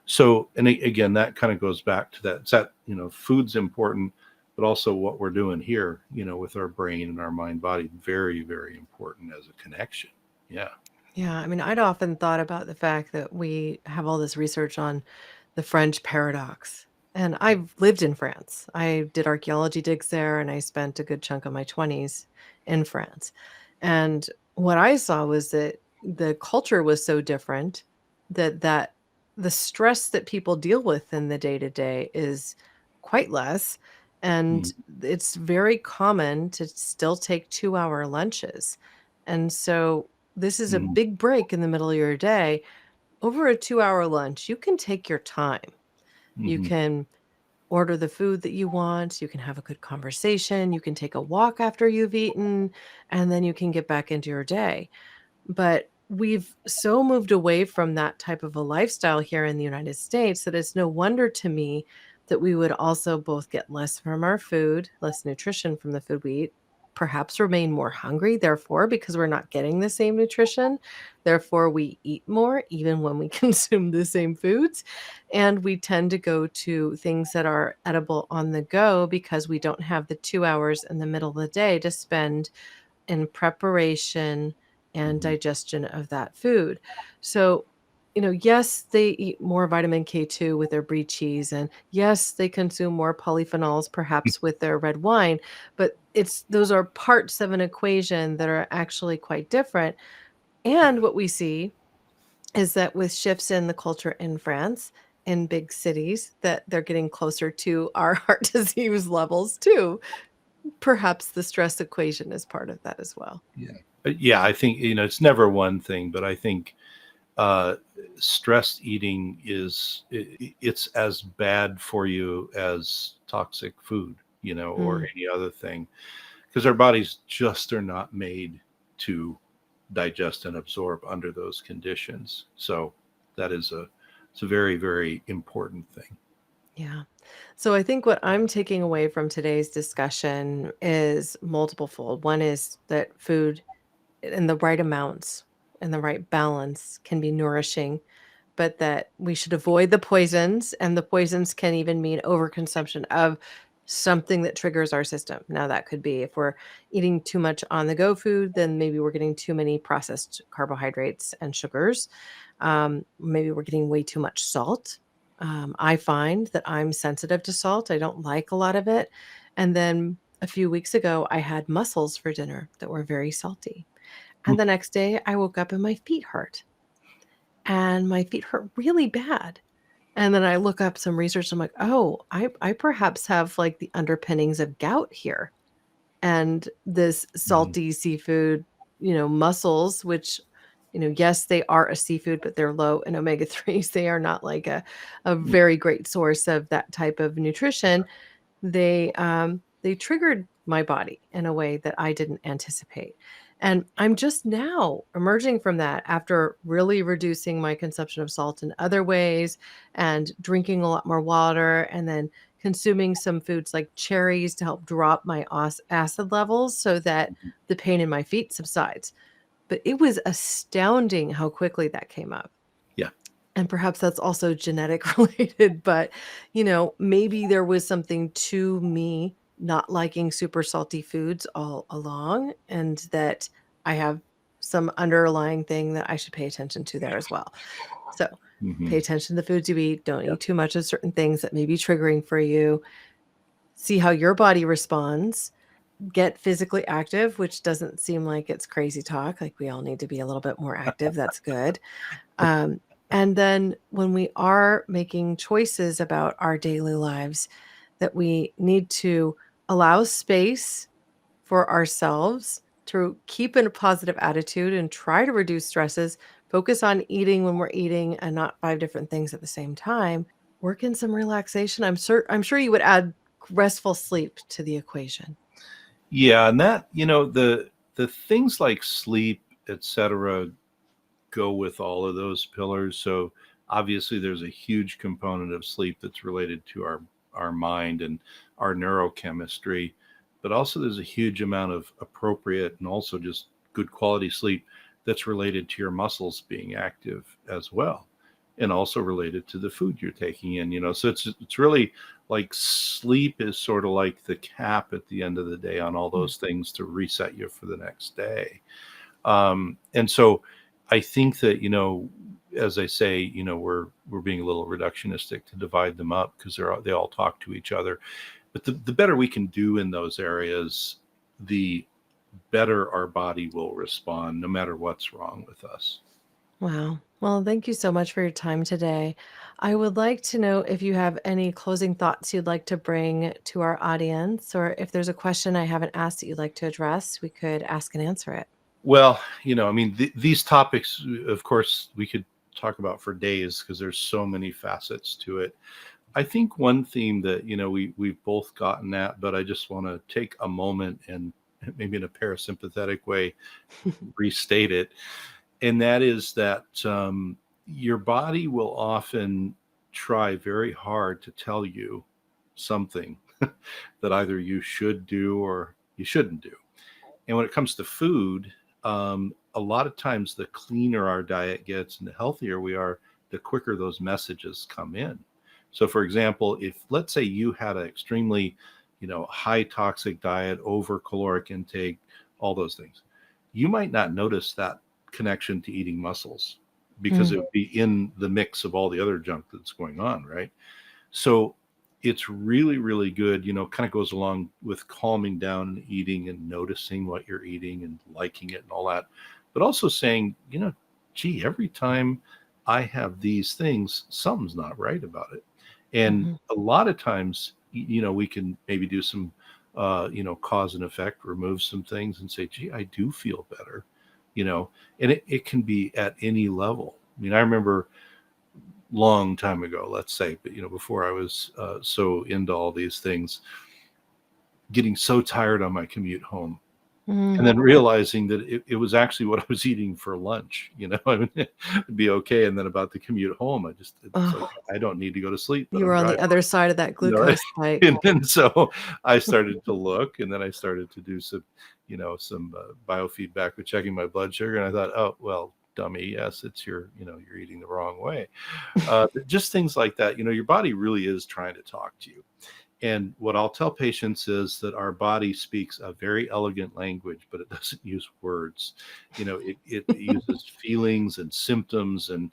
S1: So, and again, that kind of goes back to that. It's that, food's important, but also what we're doing here, with our brain and our mind body, very, very important as a connection. Yeah.
S3: Yeah, I mean, I'd often thought about the fact that we have all this research on the French paradox. And I've lived in France. I did archaeology digs there, and I spent a good chunk of my 20s in France. And what I saw was that the culture was so different that the stress that people deal with in the day to day is quite less. And
S1: Mm-hmm.
S3: it's very common to still take 2-hour lunches. And so this is a
S1: Mm-hmm.
S3: big break in the middle of your day. Over a 2-hour lunch, you can take your time. You
S1: Mm-hmm.
S3: can order the food that you want, you can have a good conversation, you can take a walk after you've eaten, and then you can get back into your day. But we've so moved away from that type of a lifestyle here in the United States that it's no wonder to me that we would also both get less from our food, less nutrition from the food we eat, perhaps remain more hungry, therefore, because we're not getting the same nutrition. Therefore, we eat more even when we consume the same foods. And we tend to go to things that are edible on the go because we don't have the 2 hours in the middle of the day to spend in preparation and
S1: Mhm.
S3: digestion of that food. So, yes, they eat more vitamin K2 with their brie cheese, and yes, they consume more polyphenols perhaps with their red wine, but those are parts of an equation that are actually quite different. And what we see is that with shifts in the culture in France, in big cities, that they're getting closer to our heart disease levels too. Perhaps the stress equation is part of that as well.
S1: Yeah. Yeah, I think, it's never one thing, but I think uh, stress eating it's as bad for you as toxic food, or
S3: Mm.
S1: any other thing, because our bodies just are not made to digest and absorb under those conditions. So that is it's a very, very important thing.
S3: Yeah. So I think what I'm taking away from today's discussion is multiple fold. One is that food in the right amounts and the right balance can be nourishing, but that we should avoid the poisons. And the poisons can even mean overconsumption of something that triggers our system. Now, that could be if we're eating too much on the go food, then maybe we're getting too many processed carbohydrates and sugars. Maybe we're getting way too much salt. I find that I'm sensitive to salt. I don't like a lot of it. And then a few weeks ago, I had mussels for dinner that were very salty. And the next day, I woke up and my feet hurt. And my feet hurt really bad. And then I look up some research. I'm like, oh, I perhaps have like the underpinnings of gout here. And this
S1: Mhm.
S3: salty seafood, mussels, which, yes, they are a seafood, but they're low in omega 3s. They are not like a very great source of that type of nutrition. They triggered my body in a way that I didn't anticipate. And I'm just now emerging from that after really reducing my consumption of salt in other ways and drinking a lot more water and then consuming some foods like cherries to help drop my acid levels so that the pain in my feet subsides. But it was astounding how quickly that came up.
S1: Yeah.
S3: And perhaps that's also genetic related, but, maybe there was something to me not liking super salty foods all along, and that I have some underlying thing that I should pay attention to there as well. So,
S1: Hmm.
S3: pay attention to the foods you eat, don't
S1: Yeah.
S3: eat too much of certain things that may be triggering for you. See how your body responds, get physically active, which doesn't seem like it's crazy talk, like we all need to be a little bit more active, that's good. Um, and then when we are making choices about our daily lives, that we need to allow space for ourselves to keep in a positive attitude and try to reduce stresses, focus on eating when we're eating and not five different things at the same time. Work in some relaxation. I'm sure you would add restful sleep to the equation.
S1: Yeah, and that, the things like sleep, etc., go with all of those pillars. So obviously there's a huge component of sleep that's related to our mind and our neurochemistry, but also there's a huge amount of appropriate and also just good quality sleep that's related to your muscles being active as well, and also related to the food you're taking in. So it's really like sleep is sort of like the cap at the end of the day on all
S3: Mm.
S1: those things to reset you for the next day. And so I think that, as I say, we're being a little reductionistic to divide them up because they all talk to each other. But the better we can do in those areas, the better our body will respond no matter what's wrong with us.
S3: Wow. Well, thank you so much for your time today. I would like to know if you have any closing thoughts you'd like to bring to our audience, or if there's a question I haven't asked that you'd like to address, we could ask and answer it.
S1: Well, I mean, these topics, of course, we could talk about for days because there's so many facets to it. I think one theme that, we've both gotten at, but I just want to take a moment and maybe in a parasympathetic way restate it. And that is that your body will often try very hard to tell you something that either you should do or you shouldn't do. And when it comes to food, a lot of times the cleaner our diet gets and the healthier we are, the quicker those messages come in. So, for example, if let's say you had an extremely, high toxic diet, over caloric intake, all those things, you might not notice that connection to eating mussels because
S3: Mm.
S1: it would be in the mix of all the other junk that's going on, right? So it's really, really good, kind of goes along with calming down and eating and noticing what you're eating and liking it and all that. But also saying, gee, every time I have these things, something's not right about it. And
S3: Mhm.
S1: a lot of times, we can maybe do some, cause and effect, remove some things and say, gee, I do feel better, and it can be at any level. I mean, I remember long time ago, let's say, but before I was so into all these things, getting so tired on my commute home, and
S3: Mm.
S1: then realizing that it was actually what I was eating for lunch. I mean, it'd be okay, and then about the commute home, it's like
S3: Oh,
S1: I don't need to go to sleep, but
S3: you
S1: I'm
S3: were on the
S1: driving.
S3: other side of that
S1: You know,
S3: glucose spike.
S1: and then so I started to look, and then I started to do some biofeedback with checking my blood sugar, and I thought, oh well, dummy, yes, it's you're eating the wrong way. Just things like that. Your body really is trying to talk to you. And what I'll tell patients is that our body speaks a very elegant language, but it doesn't use words. It uses feelings and symptoms and,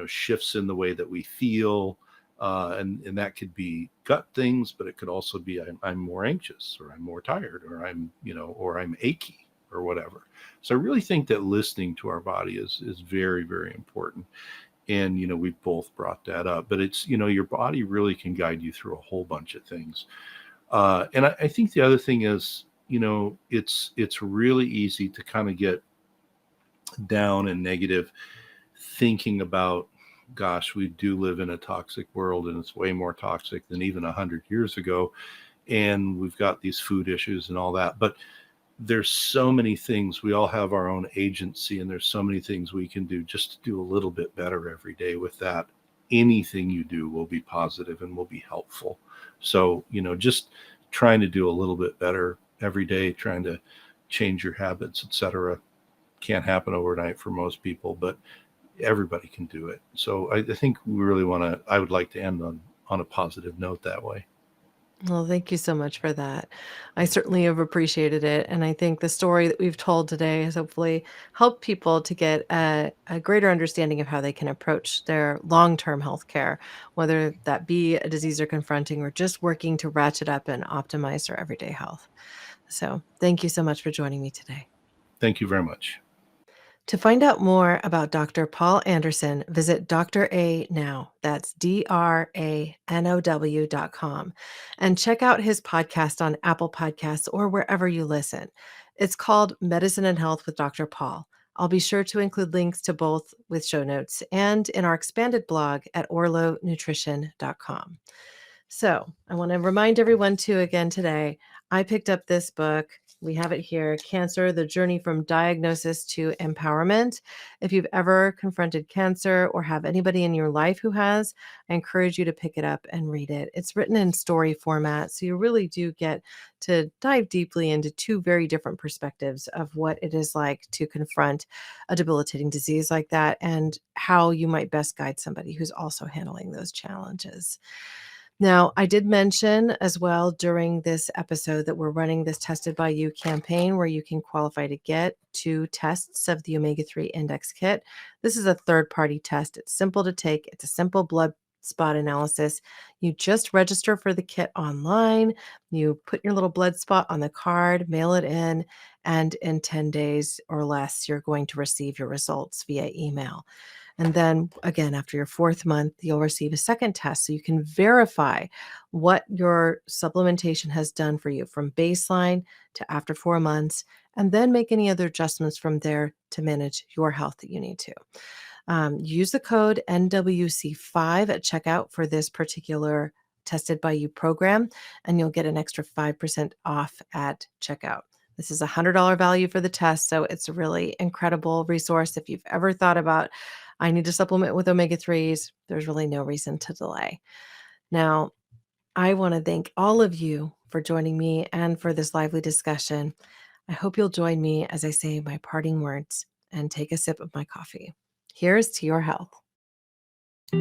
S1: shifts in the way that we feel. And that could be gut things, but it could also be I'm more anxious, or I'm more tired, or or I'm achy, or whatever. So I really think that listening to our body is very, very important. And we both brought that up, but it's your body really can guide you through a whole bunch of things. And I think the other thing is, it's really easy to kind of get down and negative, thinking about, gosh, we do live in a toxic world, and it's way more toxic than even 100 years ago, and we've got these food issues and all that. But there's so many things. We all have our own agency, and there's so many things we can do just to do a little bit better every day with that. Anything you do will be positive and will be helpful. So, just trying to do a little bit better every day, trying to change your habits, etc. Can't happen overnight for most people, but everybody can do it. So I think we really I would like to end on a positive note that way.
S3: Well, thank you so much for that. I certainly have appreciated it. And I think the story that we've told today has hopefully helped people to get a greater understanding of how they can approach their long term health care, whether that be a disease they're confronting or just working to ratchet up and optimize their everyday health. So, thank you so much for joining me today.
S1: Thank you very much.
S3: To find out more about Dr. Paul Anderson, visit Dr. A Now. That's DRANOW.com. And check out his podcast on Apple Podcasts or wherever you listen. It's called Medicine and Health with Dr. Paul. I'll be sure to include links to both with show notes and in our expanded blog at orlonutrition.com. So I want to remind everyone too again today, I picked up this book. We have it here, Cancer, The Journey from Diagnosis to Empowerment. If you've ever confronted cancer or have anybody in your life who has, I encourage you to pick it up and read it. It's written in story format, so you really do get to dive deeply into two very different perspectives of what it is like to confront a debilitating disease like that and how you might best guide somebody who's also handling those challenges. Now, I did mention as well during this episode that we're running this Tested by You campaign where you can qualify to get 2 tests of the omega 3 index kit. This is a third party test. It's simple to take, it's a simple blood spot analysis. You just register for the kit online, you put your little blood spot on the card, mail it in, and in 10 days or less, you're going to receive your results via email. And then again, after your 4th month, you'll receive a second test so you can verify what your supplementation has done for you from baseline to after 4 months, and then make any other adjustments from there to manage your health that you need to. Use the code NWC5 at checkout for this particular Tested by You program, and you'll get an extra 5% off at checkout. This is a $100 value for the test, so it's a really incredible resource. If you've ever thought about, I need to supplement with omega-3s, there's really no reason to delay. Now, I want to thank all of you for joining me and for this lively discussion. I hope you'll join me as I say my parting words and take a sip of my coffee. Here's to your health.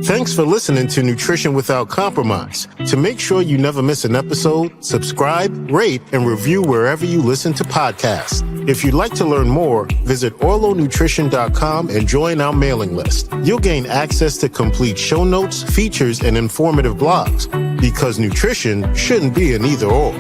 S2: Thanks for listening to Nutrition Without Compromise. To make sure you never miss an episode, subscribe, rate, and review wherever you listen to podcasts. If you'd like to learn more, visit orlonutrition.com and join our mailing list. You'll gain access to complete show notes, features, and informative blogs, because nutrition shouldn't be an either or.